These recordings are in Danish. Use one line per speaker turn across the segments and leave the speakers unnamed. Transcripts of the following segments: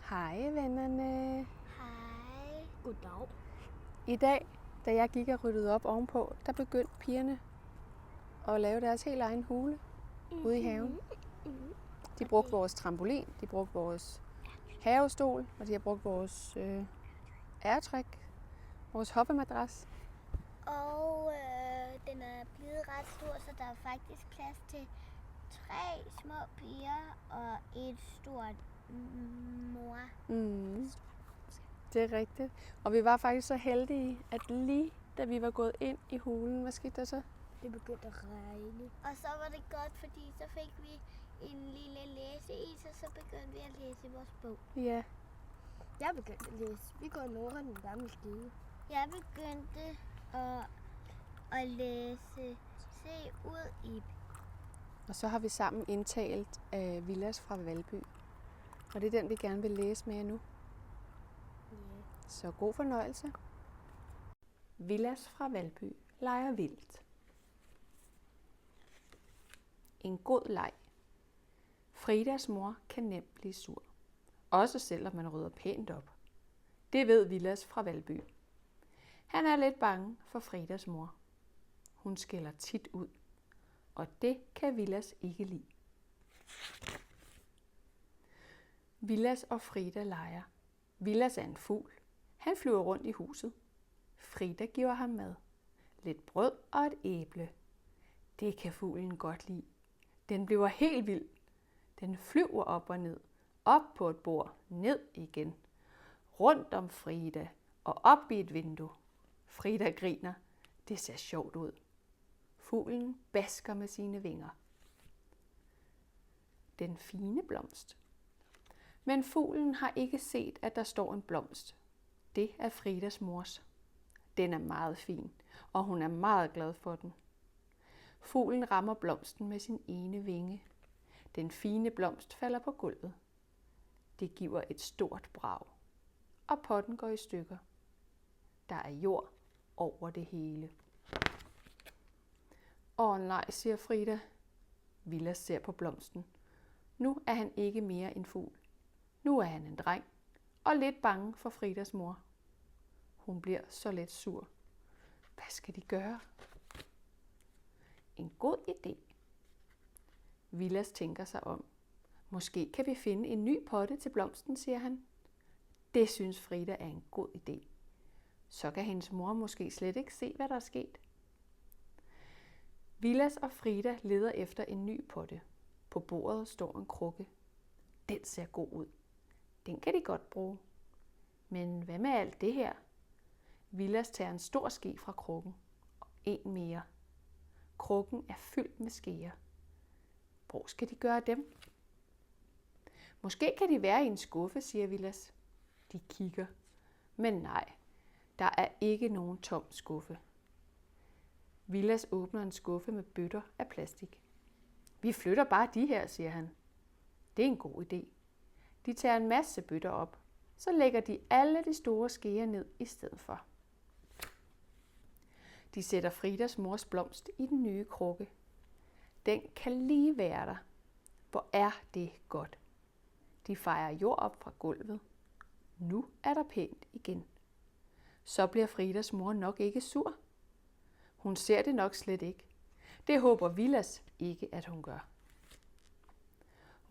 Hej vennerne.
Hej. Goddag.
I dag, da jeg gik og ryddede op ovenpå, der begyndte pigerne at lave deres helt egen hule ude i haven. De brugte vores trampolin, de brugte vores havestol, og de har brugt vores airtræk, vores hoppemadras.
Og den er blevet ret stor, så der er faktisk plads til 3 små piger og et stort mor.
Det er rigtigt. Og vi var faktisk så heldige, at lige da vi var gået ind i hulen, hvad skete der så?
Det begyndte at regne. Og så var det godt, fordi så fik vi en lille læseis, og så begyndte vi at læse i vores bog.
Ja.
Jeg begyndte at læse. Vi går Nora den gamle skide. Jeg begyndte at læse Se ud i.
Og så har vi sammen indtalt Villads fra Valby. Og det er den, vi gerne vil læse med jer nu.
Yeah.
Så god fornøjelse. Villads fra Valby leger vildt. En god leg. Fridas mor kan nemt blive sur. Også selvom man rydder pænt op. Det ved Villads fra Valby. Han er lidt bange for Fridas mor. Hun skælder tit ud. Og det kan Villads ikke lide. Villads og Frida leger. Villads er en fugl. Han flyver rundt i huset. Frida giver ham mad. Lidt brød og et æble. Det kan fuglen godt lide. Den bliver helt vild. Den flyver op og ned. Op på et bord. Ned igen. Rundt om Frida. Og op i et vindue. Frida griner. Det ser sjovt ud. Fuglen basker med sine vinger. Den fine blomst. Men fuglen har ikke set, at der står en blomst. Det er Fridas mors. Den er meget fin, og hun er meget glad for den. Fuglen rammer blomsten med sin ene vinge. Den fine blomst falder på gulvet. Det giver et stort brag, og potten går i stykker. Der er jord over det hele. Åh nej, siger Frida. Villads ser på blomsten. Nu er han ikke mere en fugl. Nu er han en dreng, og lidt bange for Fridas mor. Hun bliver så let sur. Hvad skal de gøre? En god idé. Villads tænker sig om. Måske kan vi finde en ny potte til blomsten, siger han. Det synes Frida er en god idé. Så kan hendes mor måske slet ikke se, hvad der er sket. Villads og Frida leder efter en ny potte. På bordet står en krukke. Den ser god ud. Den kan de godt bruge. Men hvad med alt det her? Villads tager en stor ske fra krukken. Og en mere. Krukken er fyldt med skeer. Hvor skal de gøre dem? Måske kan de være i en skuffe, siger Villads. De kigger. Men nej, der er ikke nogen tom skuffe. Villads åbner en skuffe med bøtter af plastik. Vi flytter bare de her, siger han. Det er en god idé. De tager en masse bøtter op. Så lægger de alle de store skeer ned i stedet for. De sætter Fridas mors blomst i den nye krukke. Den kan lige være der. Hvor er det godt. De fejrer jord op fra gulvet. Nu er der pænt igen. Så bliver Fridas mor nok ikke sur. Hun ser det nok slet ikke. Det håber Villads ikke, at hun gør.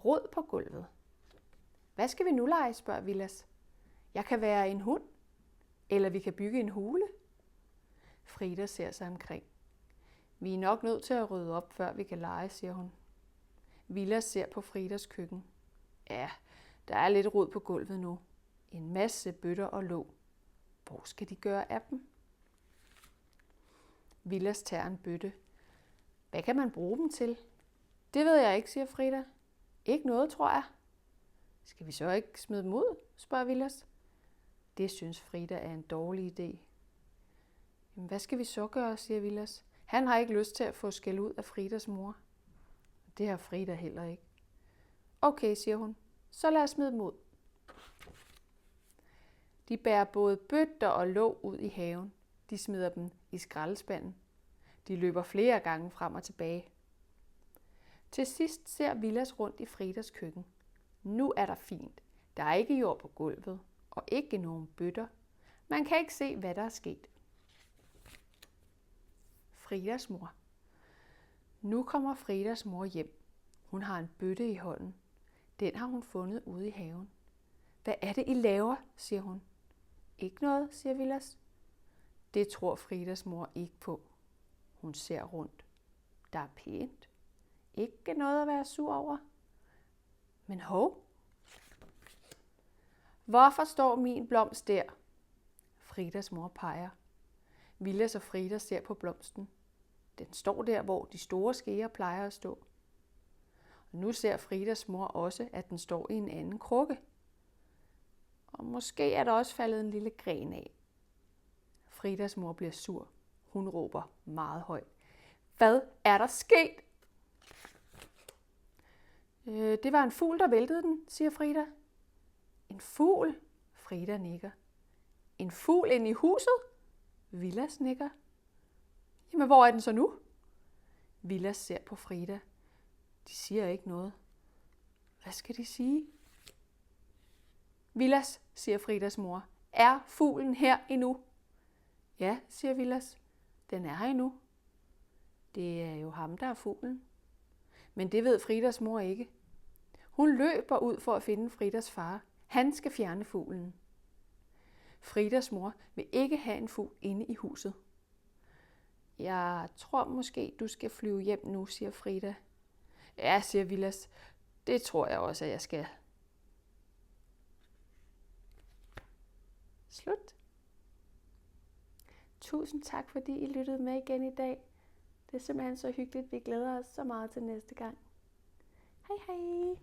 Rod på gulvet. Hvad skal vi nu lege, spørger Villads. Jeg kan være en hund. Eller vi kan bygge en hule. Frida ser sig omkring. Vi er nok nødt til at rydde op, før vi kan lege, siger hun. Villads ser på Fridas køkken. Ja, der er lidt rod på gulvet nu. En masse bøtter og låg. Hvor skal de gøre af dem? Villads tager en bøtte. Hvad kan man bruge dem til? Det ved jeg ikke, siger Frida. Ikke noget, tror jeg. Skal vi så ikke smide dem ud, spørger Villads. Det synes Frida er en dårlig idé. Jamen, hvad skal vi så gøre, siger Villads. Han har ikke lyst til at få skæld ud af Fridas mor. Det har Frida heller ikke. Okay, siger hun. Så lad os smide dem ud. De bærer både bøtter og låg ud i haven. De smider dem i skraldespanden. De løber flere gange frem og tilbage. Til sidst ser Villads rundt i Fridas køkken. Nu er der fint. Der er ikke jord på gulvet, og ikke nogen bøtter. Man kan ikke se, hvad der er sket. Fridas mor. Nu kommer Fridas mor hjem. Hun har en bøtte i hånden. Den har hun fundet ude i haven. Hvad er det, I laver, siger hun. Ikke noget, siger Vilas. Det tror Fridas mor ikke på. Hun ser rundt. Der er pænt. Ikke noget at være sur over. Men hov! Hvorfor står min blomst der? Fridas mor peger. Vilas og Frida ser på blomsten. Den står der, hvor de store skeer plejer at stå. Og nu ser Fridas mor også, at den står i en anden krukke. Og måske er der også faldet en lille gren af. Fridas mor bliver sur. Hun råber meget højt. Hvad er der sket? Det var en fugl, der væltede den, siger Frida. En fugl? Frida nikker. En fugl inde i huset? Vilas nikker. Jamen, hvor er den så nu? Vilas ser på Frida. De siger ikke noget. Hvad skal de sige? Vilas, siger Fridas mor. Er fuglen her endnu? Ja, siger Vilas. Den er her endnu. Det er jo ham, der er fuglen. Men det ved Fridas mor ikke. Hun løber ud for at finde Fridas far. Han skal fjerne fuglen. Fridas mor vil ikke have en fugl inde i huset. Jeg tror måske, du skal flyve hjem nu, siger Frida. Ja, siger Vilas. Det tror jeg også, at jeg skal. Slut. Tusind tak, fordi I lyttede med igen i dag. Det er simpelthen så hyggeligt. Vi glæder os så meget til næste gang. Hej hej!